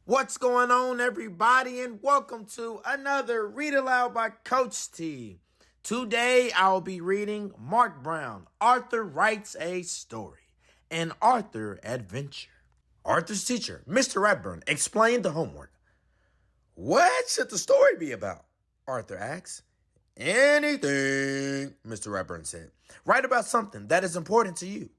What's going on, everybody, and welcome to another Read Aloud by Coach T. Today, I'll be reading Mark Brown, Arthur Writes a Story, an Arthur Adventure. Arthur's teacher, Mr. Ratburn, explained the homework. What should the story be about? Arthur asked. Anything, Mr. Ratburn said. Write about something that is important to you.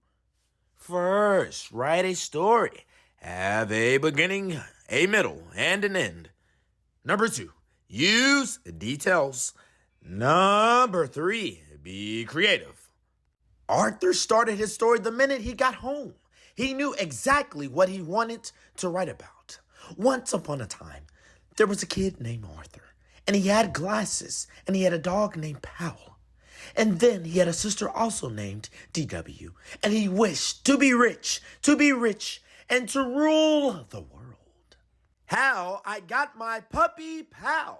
First, write a story. Have a beginning, a middle, and an end. Number 2, use details. Number 3, be creative. Arthur started his story the minute he got home. He knew exactly what he wanted to write about. Once upon a time, there was a kid named Arthur, and he had glasses, and he had a dog named Powell. And then he had a sister also named DW, and he wished to be rich, and to rule the world. How I got my puppy Pal.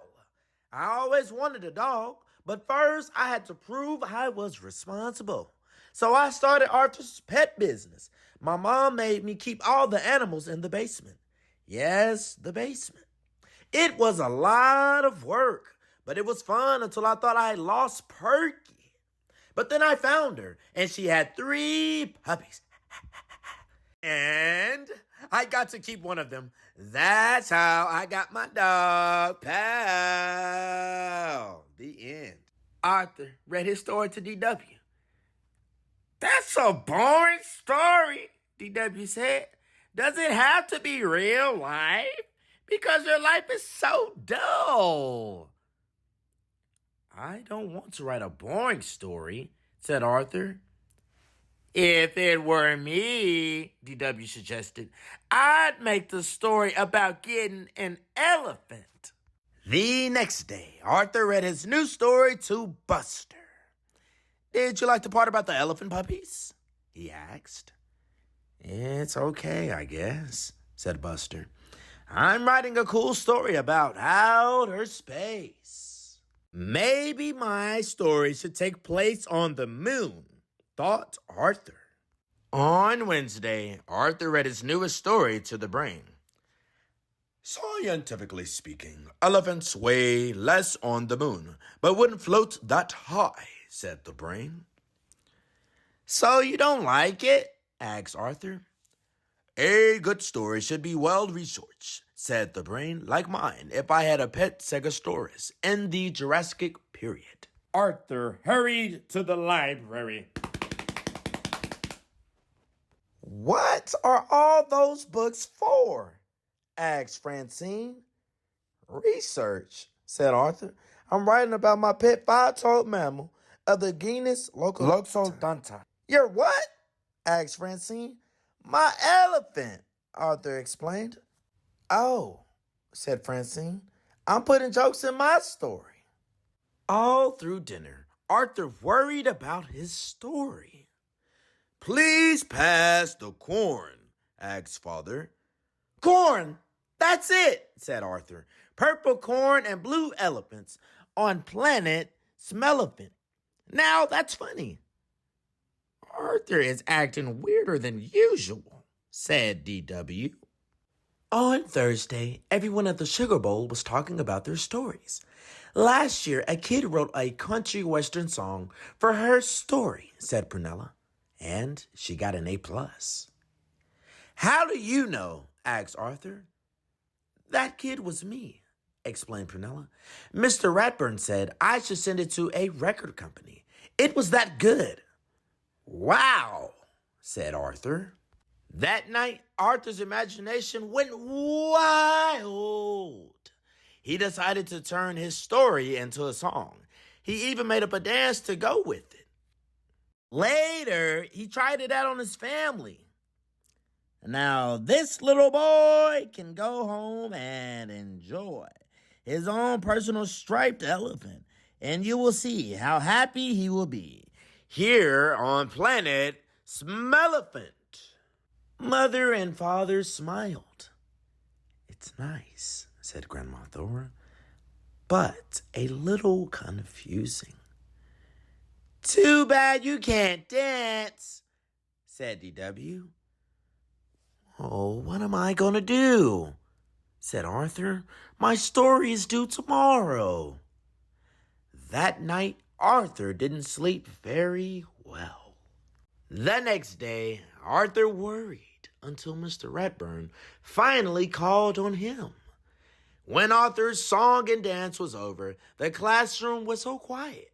I always wanted a dog, but first I had to prove I was responsible. So I started Arthur's pet business. My mom made me keep all the animals in the basement. Yes, the basement. It was a lot of work, but it was fun until I thought I had lost Perky. But then I found her, and she had 3 puppies. And I got to keep one of them. That's how I got my dog, Pal. The end. Arthur read his story to DW. That's a boring story, DW said. Does it have to be real life? Because your life is so dull. I don't want to write a boring story, said Arthur. If it were me, DW suggested, I'd make the story about getting an elephant. The next day, Arthur read his new story to Buster. Did you like the part about the elephant puppies? He asked. It's okay, I guess, said Buster. I'm writing a cool story about outer space. Maybe my story should take place on the moon, thought Arthur. On Wednesday, Arthur read his newest story to the brain. Scientifically speaking, elephants weigh less on the moon, but wouldn't float that high, said the brain. So you don't like it? Asked Arthur. A good story should be well researched, said the brain, like mine if I had a pet Stegosaurus in the Jurassic period. Arthur hurried to the library. What are all those books for? Asked Francine. Research, said Arthur. I'm writing about my pet 5-toed mammal of the genus Loxodonta. Your what? Asked Francine. My elephant, Arthur explained. Oh, said Francine. I'm putting jokes in my story. All through dinner, Arthur worried about his story. Please pass the corn, asked Father. Corn! That's it, said Arthur. Purple corn and blue elephants on planet Smellephant. Now that's funny. Arthur is acting weirder than usual, said DW. On Thursday, everyone at the Sugar Bowl was talking about their stories. Last year, a kid wrote a country western song for her story, said Prunella, and she got an A+. How do you know? Asked Arthur. That kid was me, explained Prunella. Mr. Ratburn said I should send it to a record company. It was that good. Wow, said Arthur. That night, Arthur's imagination went wild. He decided to turn his story into a song. He even made up a dance to go with it. Later, he tried it out on his family. Now, this little boy can go home and enjoy his own personal striped elephant, and you will see how happy he will be here on planet Smellephant. Mother and father smiled. It's nice, said Grandma Thora, but a little confusing. Too bad you can't dance, said DW. Oh, what am I going to do? said Arthur. My story is due tomorrow. That night, Arthur didn't sleep very well. The next day, Arthur worried until Mr. Ratburn finally called on him. When Arthur's song and dance was over, the classroom was so quiet.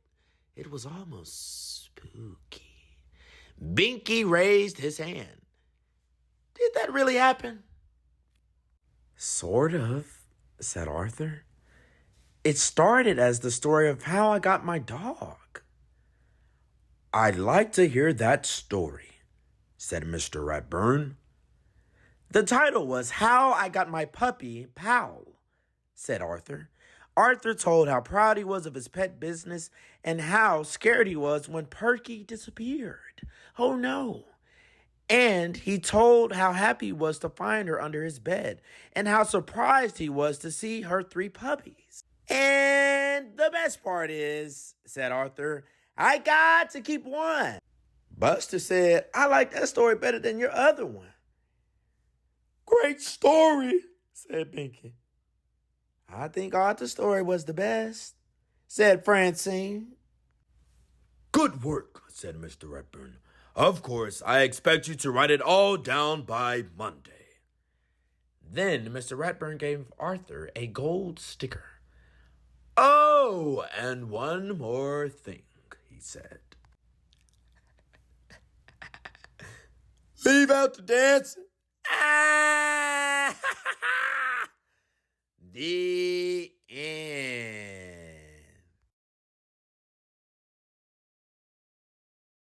It was almost spooky. Binky raised his hand. Did that really happen? Sort of, said Arthur. It started as the story of how I got my dog. I'd like to hear that story, said Mr. Ratburn. The title was How I Got My Puppy, Powell, said Arthur. Arthur told how proud he was of his pet business and how scared he was when Perky disappeared. Oh no. And he told how happy he was to find her under his bed and how surprised he was to see her 3 puppies. And the best part is, said Arthur, I got to keep one. Buster said, I like that story better than your other one. Great story, said Binky. I think Arthur's story was the best, said Francine. Good work, said Mr. Ratburn. Of course, I expect you to write it all down by Monday. Then Mr. Ratburn gave Arthur a gold sticker. Oh, and one more thing, he said. Leave out the dancing. Ah! The